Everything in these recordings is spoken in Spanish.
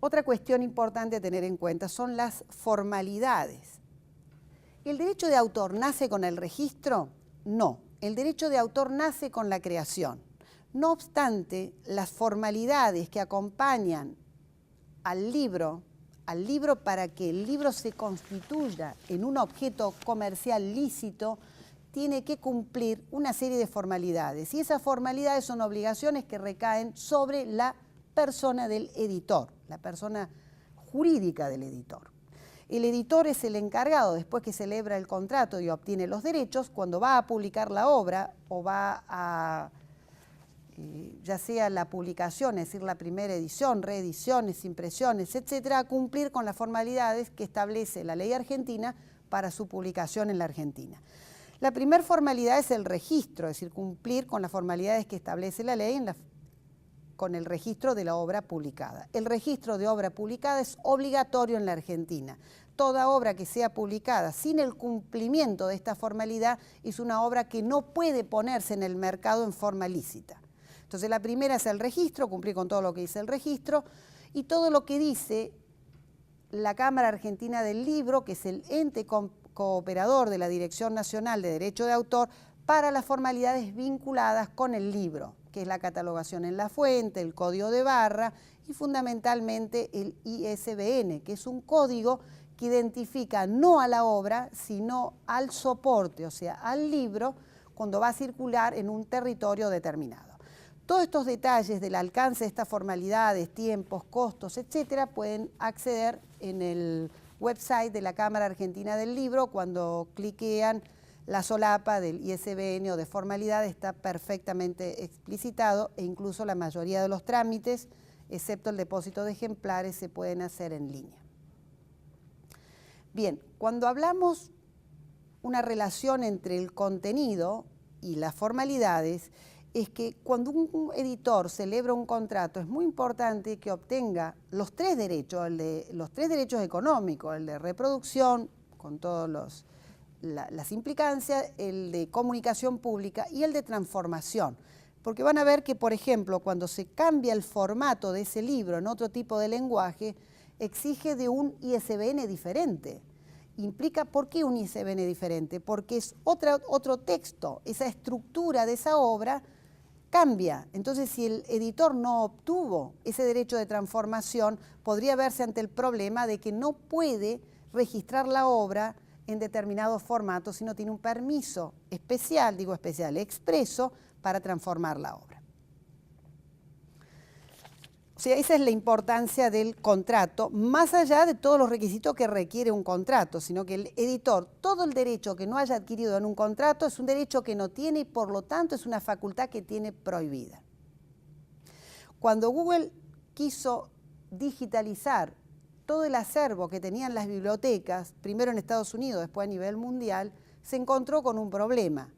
Otra cuestión importante a tener en cuenta son las formalidades. ¿El derecho de autor nace con el registro? No, el derecho de autor nace con la creación. No obstante, las formalidades que acompañan al libro para que el libro se constituya en un objeto comercial lícito, tiene que cumplir una serie de formalidades. Y esas formalidades son obligaciones que recaen sobre la persona del editor, la persona jurídica del editor. El editor es el encargado, después que celebra el contrato y obtiene los derechos, cuando va a publicar la obra o va a, ya sea la publicación, es decir, la primera edición, reediciones, impresiones, etcétera, a cumplir con las formalidades que establece la ley argentina para su publicación en la Argentina. La primera formalidad es el registro, es decir, cumplir con las formalidades que establece la ley con el registro de la obra publicada. El registro de obra publicada es obligatorio en la Argentina. Toda obra que sea publicada sin el cumplimiento de esta formalidad es una obra que no puede ponerse en el mercado en forma lícita. Entonces la primera es el registro, cumplir con todo lo que dice el registro, y todo lo que dice la Cámara Argentina del Libro, que es el ente cooperador de la Dirección Nacional de Derecho de Autor, para las formalidades vinculadas con el libro, que es la catalogación en la fuente, el código de barra y fundamentalmente el ISBN, que es un código que identifica no a la obra, sino al soporte, o sea, al libro, cuando va a circular en un territorio determinado. Todos estos detalles del alcance de estas formalidades, tiempos, costos, etcétera, pueden acceder en el website de la Cámara Argentina del Libro. Cuando cliquean la solapa del ISBN o de formalidad está perfectamente explicitado, e incluso la mayoría de los trámites, excepto el depósito de ejemplares, se pueden hacer en línea. Bien, cuando hablamos una relación entre el contenido y las formalidades, es que cuando un editor celebra un contrato es muy importante que obtenga los tres derechos, los tres derechos económicos, el de reproducción, con todas las implicancias, el de comunicación pública y el de transformación. Porque van a ver que, por ejemplo, cuando se cambia el formato de ese libro en otro tipo de lenguaje, exige de un ISBN diferente. Implica, ¿por qué un ISBN diferente? Porque es otro texto, esa estructura de esa obra cambia. Entonces, si el editor no obtuvo ese derecho de transformación, podría verse ante el problema de que no puede registrar la obra en determinados formatos si no tiene un permiso especial, digo especial, expreso, para transformar la obra. O sea, esa es la importancia del contrato, más allá de todos los requisitos que requiere un contrato, sino que el editor, todo el derecho que no haya adquirido en un contrato es un derecho que no tiene y por lo tanto es una facultad que tiene prohibida. Cuando Google quiso digitalizar todo el acervo que tenían las bibliotecas, primero en Estados Unidos, después a nivel mundial, se encontró con un problema.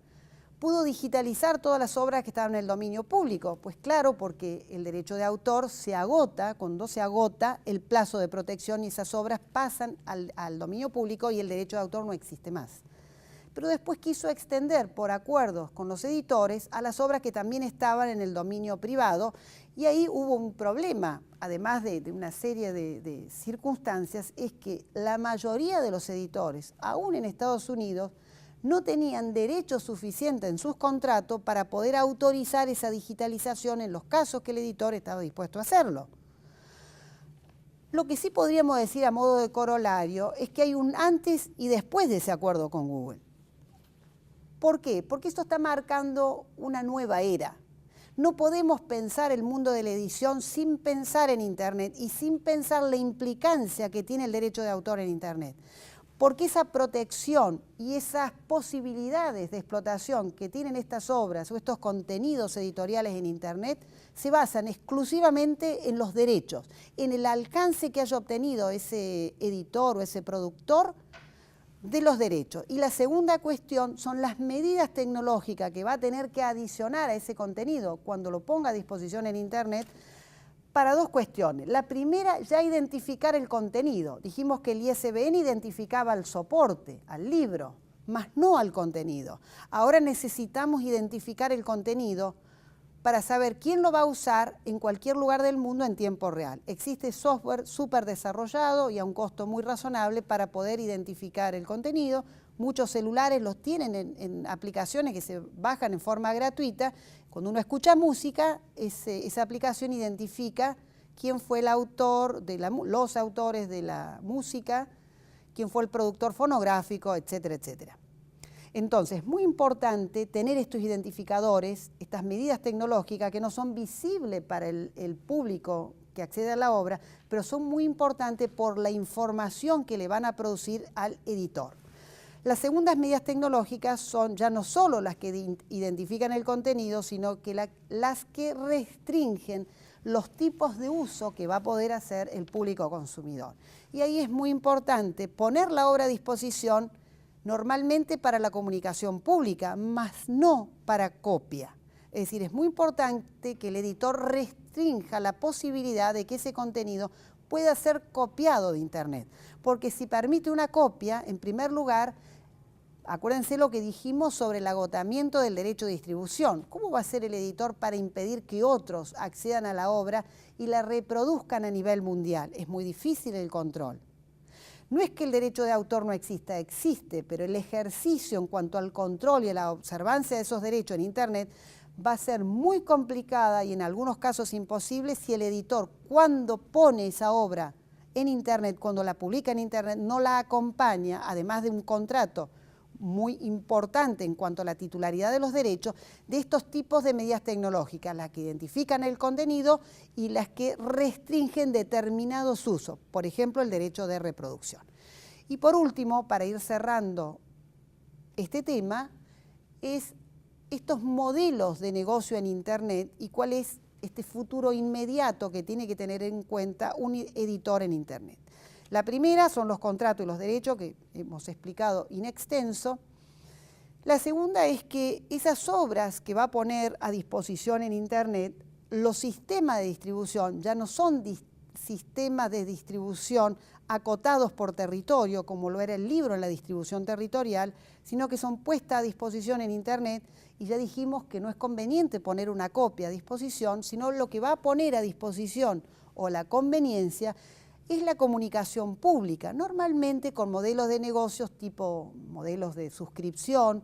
¿Pudo digitalizar todas las obras que estaban en el dominio público? Pues claro, porque el derecho de autor se agota, cuando se agota el plazo de protección y esas obras pasan al dominio público y el derecho de autor no existe más. Pero después quiso extender por acuerdos con los editores a las obras que también estaban en el dominio privado y ahí hubo un problema, además de una serie de circunstancias, es que la mayoría de los editores, aún en Estados Unidos, no tenían derecho suficiente en sus contratos para poder autorizar esa digitalización en los casos que el editor estaba dispuesto a hacerlo. Lo que sí podríamos decir a modo de corolario es que hay un antes y después de ese acuerdo con Google. ¿Por qué? Porque esto está marcando una nueva era. No podemos pensar el mundo de la edición sin pensar en Internet y sin pensar la implicancia que tiene el derecho de autor en Internet. Porque esa protección y esas posibilidades de explotación que tienen estas obras o estos contenidos editoriales en Internet se basan exclusivamente en los derechos, en el alcance que haya obtenido ese editor o ese productor de los derechos. Y la segunda cuestión son las medidas tecnológicas que va a tener que adicionar a ese contenido cuando lo ponga a disposición en Internet, para dos cuestiones. La primera, ya identificar el contenido. Dijimos que el ISBN identificaba al soporte, al libro, más no al contenido. Ahora necesitamos identificar el contenido para saber quién lo va a usar en cualquier lugar del mundo en tiempo real. Existe software súper desarrollado y a un costo muy razonable para poder identificar el contenido. Muchos celulares los tienen en aplicaciones que se bajan en forma gratuita. Cuando uno escucha música, esa aplicación identifica quién fue el autor, los autores de la música, quién fue el productor fonográfico, etcétera, etcétera. Entonces, es muy importante tener estos identificadores, estas medidas tecnológicas que no son visibles para el público que accede a la obra, pero son muy importantes por la información que le van a producir al editor. Las segundas medidas tecnológicas son ya no solo las que identifican el contenido, sino que las que restringen los tipos de uso que va a poder hacer el público consumidor. Y ahí es muy importante poner la obra a disposición normalmente para la comunicación pública, más no para copia. Es decir, es muy importante que el editor restrinja la posibilidad de que ese contenido pueda ser copiado de Internet, porque si permite una copia, en primer lugar, acuérdense lo que dijimos sobre el agotamiento del derecho de distribución. ¿Cómo va a ser el editor para impedir que otros accedan a la obra y la reproduzcan a nivel mundial? Es muy difícil el control. No es que el derecho de autor no exista, existe, pero el ejercicio en cuanto al control y a la observancia de esos derechos en Internet va a ser muy complicada y en algunos casos imposible si el editor, cuando pone esa obra en Internet, cuando la publica en Internet, no la acompaña, además de un contrato muy importante en cuanto a la titularidad de los derechos, de estos tipos de medidas tecnológicas, las que identifican el contenido y las que restringen determinados usos, por ejemplo, el derecho de reproducción. Y por último, para ir cerrando este tema, es estos modelos de negocio en Internet y cuál es este futuro inmediato que tiene que tener en cuenta un editor en Internet. La primera son los contratos y los derechos, que hemos explicado in extenso. La segunda es que esas obras que va a poner a disposición en Internet, los sistemas de distribución ya no son sistemas de distribución acotados por territorio, como lo era el libro en la distribución territorial, sino que son puestas a disposición en Internet, y ya dijimos que no es conveniente poner una copia a disposición, sino lo que va a poner a disposición o la conveniencia es la comunicación pública, normalmente con modelos de negocios tipo modelos de suscripción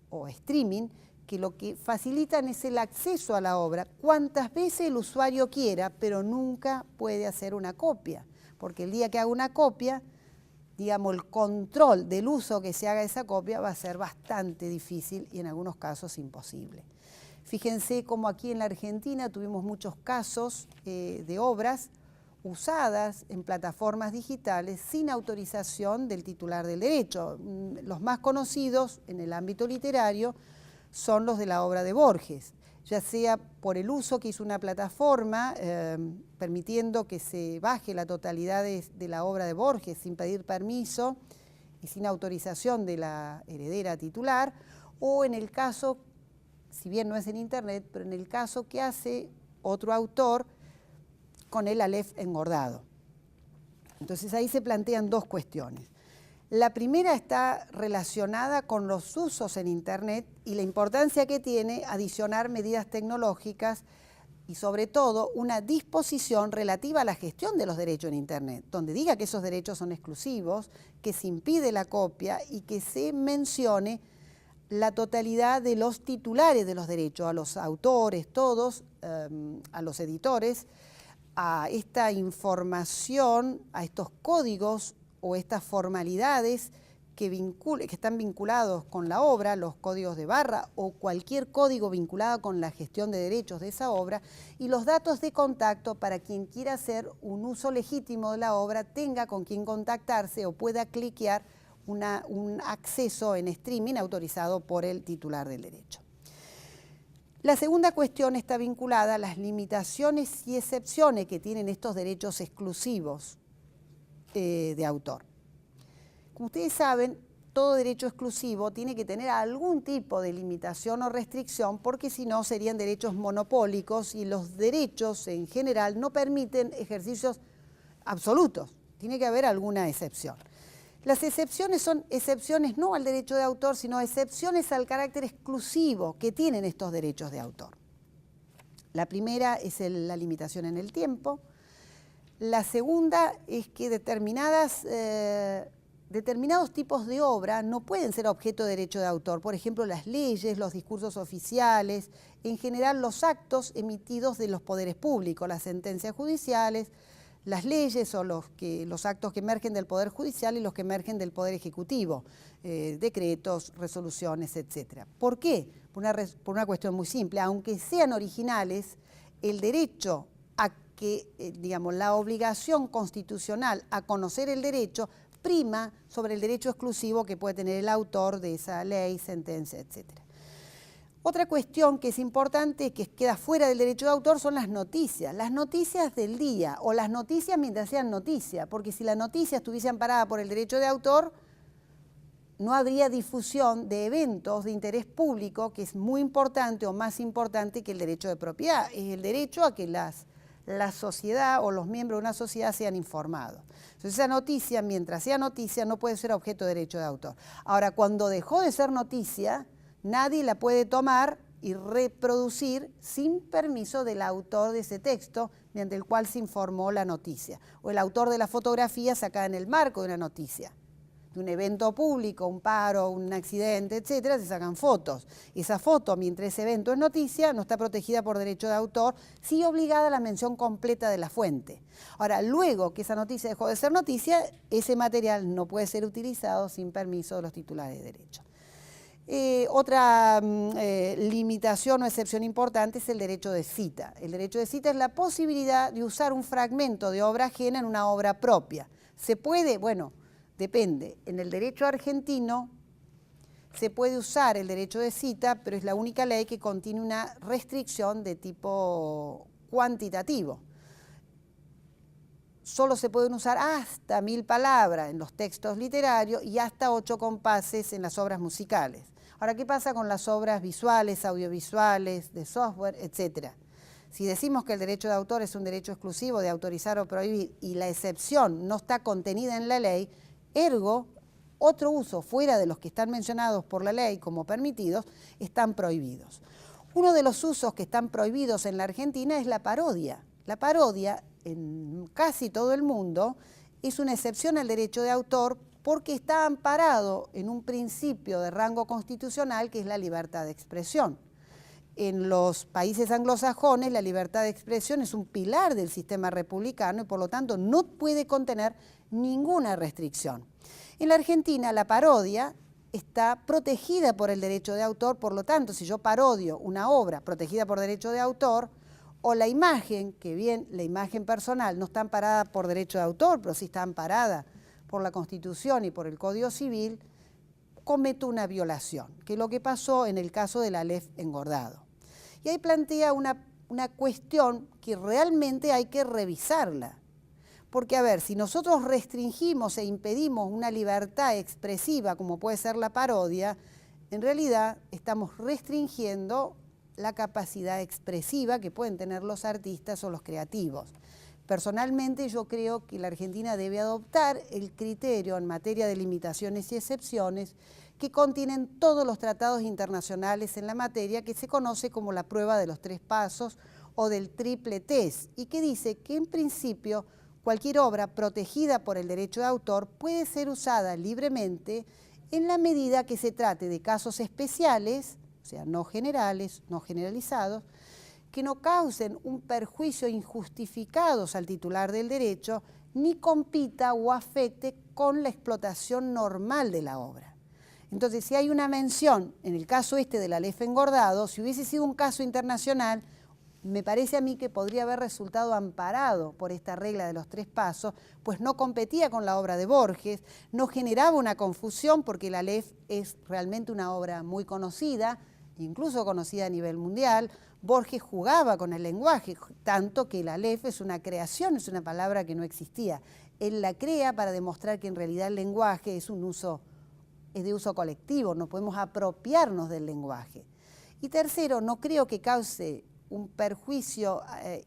o streaming, que lo que facilitan es el acceso a la obra cuantas veces el usuario quiera, pero nunca puede hacer una copia, porque el día que haga una copia, digamos, el control del uso que se haga de esa copia va a ser bastante difícil y en algunos casos imposible. Fíjense cómo aquí en la Argentina tuvimos muchos casos de obras usadas en plataformas digitales sin autorización del titular del derecho. Los más conocidos en el ámbito literario son los de la obra de Borges, ya sea por el uso que hizo una plataforma permitiendo que se baje la totalidad de la obra de Borges sin pedir permiso y sin autorización de la heredera titular, o en el caso, si bien no es en Internet, pero en el caso que hace otro autor con el Aleph engordado. Entonces ahí se plantean dos cuestiones. La primera está relacionada con los usos en Internet y la importancia que tiene adicionar medidas tecnológicas y sobre todo una disposición relativa a la gestión de los derechos en Internet, donde diga que esos derechos son exclusivos, que se impide la copia y que se mencione la totalidad de los titulares de los derechos, a los autores, todos, a los editores, a esta información, a estos códigos o estas formalidades que están vinculados con la obra, los códigos de barra o cualquier código vinculado con la gestión de derechos de esa obra, y los datos de contacto para quien quiera hacer un uso legítimo de la obra tenga con quien contactarse o pueda cliquear un acceso en streaming autorizado por el titular del derecho. La segunda cuestión está vinculada a las limitaciones y excepciones que tienen estos derechos exclusivos de autor. Como ustedes saben, todo derecho exclusivo tiene que tener algún tipo de limitación o restricción, porque si no serían derechos monopólicos y los derechos en general no permiten ejercicios absolutos. Tiene que haber alguna excepción. Las excepciones son excepciones no al derecho de autor, sino excepciones al carácter exclusivo que tienen estos derechos de autor. La primera es la limitación en el tiempo. La segunda es que determinados tipos de obra no pueden ser objeto de derecho de autor. Por ejemplo, las leyes, los discursos oficiales, en general los actos emitidos de los poderes públicos, las sentencias judiciales, las leyes o los actos que emergen del Poder Judicial y los que emergen del Poder Ejecutivo, decretos, resoluciones, etc. ¿Por qué? Por una cuestión muy simple. Aunque sean originales, el derecho a que, digamos, la obligación constitucional a conocer el derecho prima sobre el derecho exclusivo que puede tener el autor de esa ley, sentencia, etc. Otra cuestión que es importante, que queda fuera del derecho de autor, son las noticias del día o las noticias mientras sean noticia, porque si la noticia estuviese amparada por el derecho de autor, no habría difusión de eventos de interés público, que es muy importante o más importante que el derecho de propiedad, es el derecho a que la sociedad o los miembros de una sociedad sean informados. Entonces esa noticia, mientras sea noticia, no puede ser objeto de derecho de autor. Ahora, cuando dejó de ser noticia, nadie la puede tomar y reproducir sin permiso del autor de ese texto mediante el cual se informó la noticia, o el autor de la fotografía sacada en el marco de una noticia. De un evento público, un paro, un accidente, etcétera, se sacan fotos. Esa foto, mientras ese evento es noticia, no está protegida por derecho de autor, sí obligada a la mención completa de la fuente. Ahora, luego que esa noticia dejó de ser noticia, ese material no puede ser utilizado sin permiso de los titulares de derecho. Otra limitación o excepción importante es el derecho de cita. El derecho de cita es la posibilidad de usar un fragmento de obra ajena en una obra propia. ¿Se puede? Bueno, depende. En el derecho argentino se puede usar el derecho de cita, pero es la única ley que contiene una restricción de tipo cuantitativo. Solo se pueden usar hasta 1000 palabras en los textos literarios y hasta 8 compases en las obras musicales. Ahora, ¿qué pasa con las obras visuales, audiovisuales, de software, etcétera? Si decimos que el derecho de autor es un derecho exclusivo de autorizar o prohibir y la excepción no está contenida en la ley, ergo, otro uso fuera de los que están mencionados por la ley como permitidos, están prohibidos. Uno de los usos que están prohibidos en la Argentina es la parodia. La parodia, en casi todo el mundo, es una excepción al derecho de autor porque está amparado en un principio de rango constitucional que es la libertad de expresión. En los países anglosajones la libertad de expresión es un pilar del sistema republicano y por lo tanto no puede contener ninguna restricción. En la Argentina la parodia está protegida por el derecho de autor, por lo tanto si yo parodio una obra protegida por derecho de autor, o la imagen, que bien la imagen personal no está amparada por derecho de autor, pero sí está amparada por la Constitución y por el Código Civil, cometo una violación, que es lo que pasó en el caso del Aleph engordado. Y ahí plantea una cuestión que realmente hay que revisarla. Porque, a ver, si nosotros restringimos e impedimos una libertad expresiva, como puede ser la parodia, en realidad estamos restringiendo la capacidad expresiva que pueden tener los artistas o los creativos. Personalmente yo creo que la Argentina debe adoptar el criterio en materia de limitaciones y excepciones que contienen todos los tratados internacionales en la materia, que se conoce como la prueba de los 3 pasos o del triple test, y que dice que en principio cualquier obra protegida por el derecho de autor puede ser usada libremente en la medida que se trate de casos especiales, o sea, no generales, no generalizados, que no causen un perjuicio injustificado al titular del derecho, ni compita o afecte con la explotación normal de la obra. Entonces, si hay una mención, en el caso este del Aleph engordado, si hubiese sido un caso internacional, me parece a mí que podría haber resultado amparado por esta regla de los 3 pasos, pues no competía con la obra de Borges, no generaba una confusión porque el Aleph es realmente una obra muy conocida, incluso conocida a nivel mundial. Borges jugaba con el lenguaje, tanto que el Aleph es una creación, es una palabra que no existía. Él la crea para demostrar que en realidad el lenguaje es de uso colectivo, no podemos apropiarnos del lenguaje. Y tercero, no creo que cause un perjuicio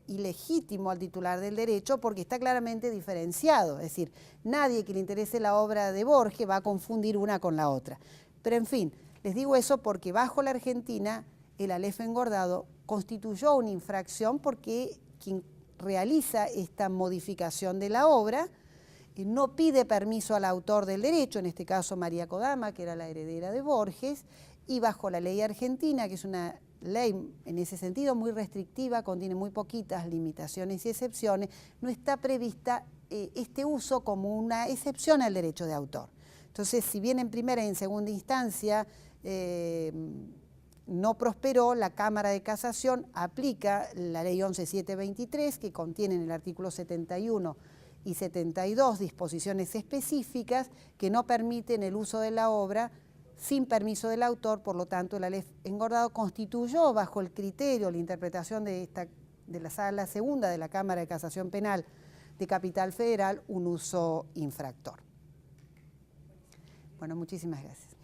ilegítimo al titular del derecho porque está claramente diferenciado, es decir, nadie que le interese la obra de Borges va a confundir una con la otra. Pero en fin, les digo eso porque bajo la Argentina el Aleph engordado constituyó una infracción porque quien realiza esta modificación de la obra no pide permiso al autor del derecho, en este caso María Kodama, que era la heredera de Borges, y bajo la ley argentina, que es una ley en ese sentido muy restrictiva, contiene muy poquitas limitaciones y excepciones, no está prevista este uso como una excepción al derecho de autor. Entonces, si bien en primera y en segunda instancia no prosperó, la Cámara de Casación aplica la ley 11.723, que contiene en el artículo 71 y 72 disposiciones específicas que no permiten el uso de la obra sin permiso del autor. Por lo tanto, el Aleph engordado constituyó, bajo el criterio, la interpretación de la Sala Segunda de la Cámara de Casación Penal de Capital Federal, un uso infractor. Bueno, muchísimas gracias.